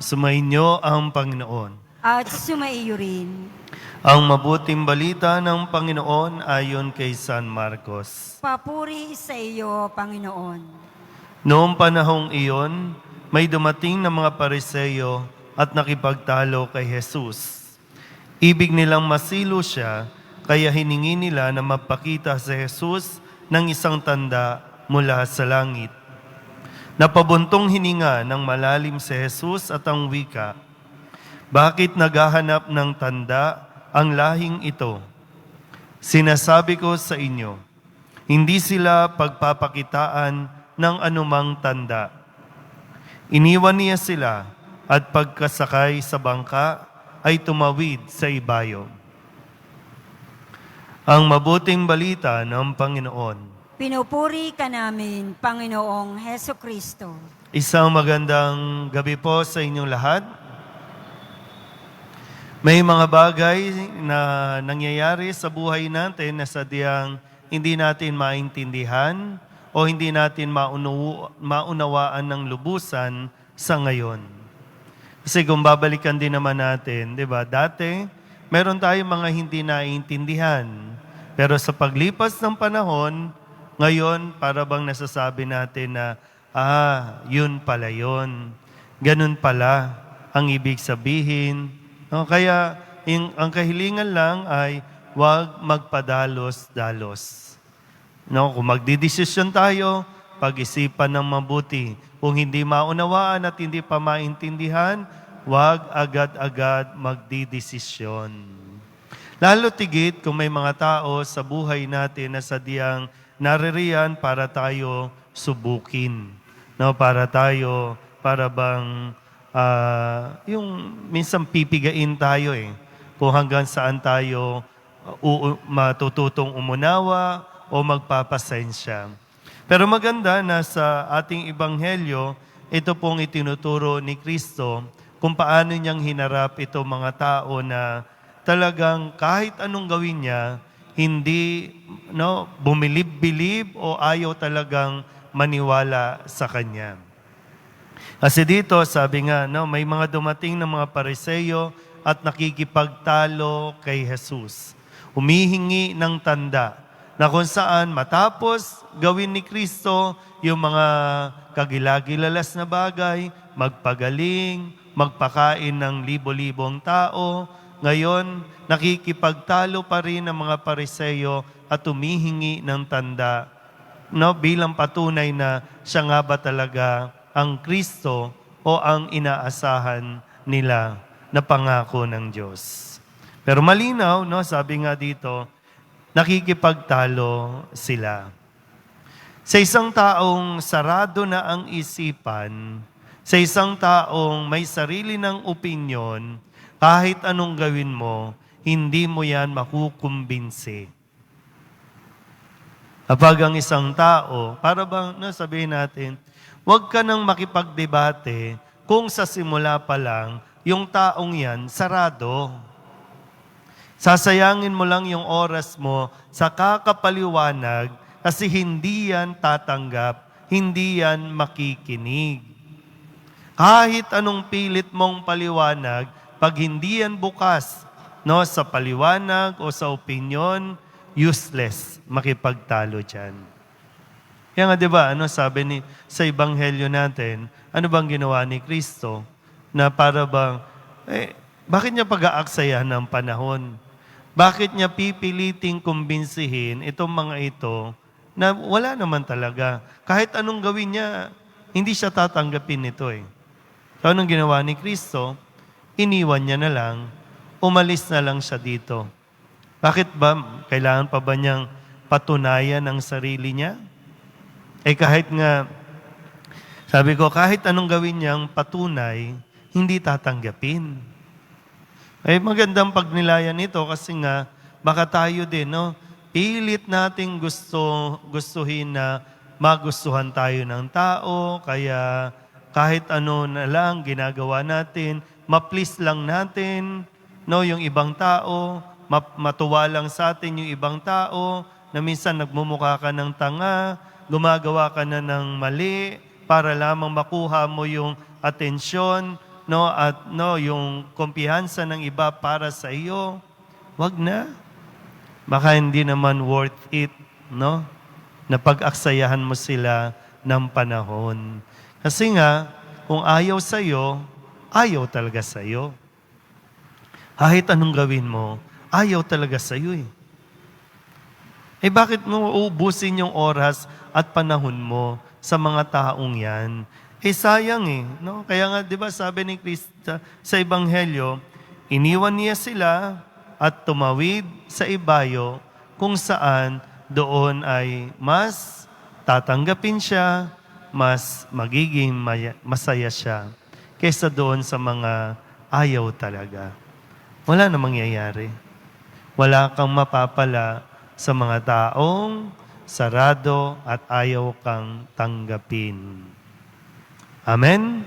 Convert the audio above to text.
Sumainyo ang Panginoon. At sumaiyo rin. Ang mabuting balita ng Panginoon ayon kay San Marcos. Papuri sa iyo, Panginoon. Noong panahong iyon, may dumating na mga Pariseo at nakipagtalo kay Jesus. Ibig nilang masilo siya, kaya hiningi nila na mapakita si Jesus ng isang tanda mula sa langit. Napabuntong hininga ng malalim si Jesus at ang wika, "Bakit naghahanap ng tanda ang lahing ito? Sinasabi ko sa inyo, hindi sila pagpapakitaan ng anumang tanda." Iniwan niya sila at pagkasakay sa bangka ay tumawid sa ibayo. Ang mabuting balita ng Panginoon. Pinupuri ka namin, Panginoong Heso Kristo. Isang magandang gabi po sa inyong lahat. May mga bagay na nangyayari sa buhay natin na sadyang hindi natin maintindihan o hindi natin maunawaan ng lubusan sa ngayon. Kasi kung babalikan din naman natin, di ba, dati meron tayong mga hindi naiintindihan. Pero sa paglipas ng panahon, ngayon, para bang nasasabi natin na, yun pala yun. Ganun pala ang ibig sabihin. No? Kaya, ang kahilingan lang ay huwag magpadalos-dalos. No? Kung magdidesisyon tayo, pag-isipan ng mabuti. Kung hindi maunawaan at hindi pa maintindihan, huwag agad-agad magdidesisyon. Lalo tigit kung may mga tao sa buhay natin na sadyang naririyan para tayo subukin. No, para bang yung minsan pipigain tayo eh. Kung hanggang saan tayo matututong umunawa o magpapasensya. Pero maganda na sa ating ebanghelyo, ito pong itinuturo ni Kristo kung paano niyang hinarap ito mga tao na talagang kahit anong gawin niya, hindi bumilib-bilib o ayaw talagang maniwala sa Kanya. Kasi dito, sabi nga, may mga dumating na mga Pariseo at nakikipagtalo kay Jesus. Humihingi ng tanda na kung saan matapos gawin ni Kristo yung mga kagilagilalas na bagay, magpagaling, magpakain ng libo-libong tao, ngayon, nakikipagtalo pa rin ang mga Pariseo at humihingi ng tanda bilang patunay na siya nga ba talaga ang Kristo o ang inaasahan nila na pangako ng Diyos. Pero malinaw, sabi nga dito, nakikipagtalo sila. Sa isang taong sarado na ang isipan, sa isang taong may sarili ng opinyon, kahit anong gawin mo, hindi mo yan makukumbinsi. Kapag ang isang tao, para bang sabihin natin, huwag ka nang makipagdebate kung sa simula pa lang, yung taong yan, sarado. Sasayangin mo lang yung oras mo sa kakapaliwanag kasi hindi yan tatanggap, hindi yan makikinig. Kahit anong pilit mong paliwanag, pag hindi yan bukas sa paliwanag o sa opinyon, useless makipagtalo dyan. Kaya nga diba, sabi sa ebanghelyo natin, ano bang ginawa ni Kristo? Na para bang, bakit niya pag-aaksayan ng panahon? Bakit niya pipiliting kumbinsihin itong mga ito na wala naman talaga? Kahit anong gawin niya, hindi siya tatanggapin nito eh. So anong ginawa ni Kristo? Iniwan niya na lang, umalis na lang siya dito. Bakit ba? Kailangan pa ba niyang patunayan ang sarili niya? Kahit nga, sabi ko, kahit anong gawin niyang patunay, hindi tatanggapin. Magandang pagnilayan ito kasi nga, baka tayo din, pilit nating gustuhin na magustuhan tayo ng tao, kaya kahit ano na lang ginagawa natin, ma-please lang natin, yung ibang tao, matuwa lang sa atin yung ibang tao, na minsan nagmumukha ka ng tanga, gumagawa ka na ng mali, para lamang makuha mo yung atensyon no, at no, yung kumpiyansa ng iba para sa iyo, wag na. Baka hindi naman worth it, no? Na pag-aksayahan mo sila ng panahon. Kasi nga, kung ayaw sa'yo, ayaw talaga sa'yo. Kahit anong gawin mo, ayaw talaga sa'yo eh. Eh bakit mo uubusin yung oras at panahon mo sa mga taong yan? Eh sayang eh, no? Kaya nga 'di ba sabi ni Kristo sa ebanghelyo, iniwan niya sila at tumawid sa ibayo kung saan doon ay mas tatanggapin siya, mas magiging masaya siya kaysa doon sa mga ayaw talaga. Wala na mangyayari. Wala kang mapapala sa mga taong sarado at ayaw kang tanggapin. Amen?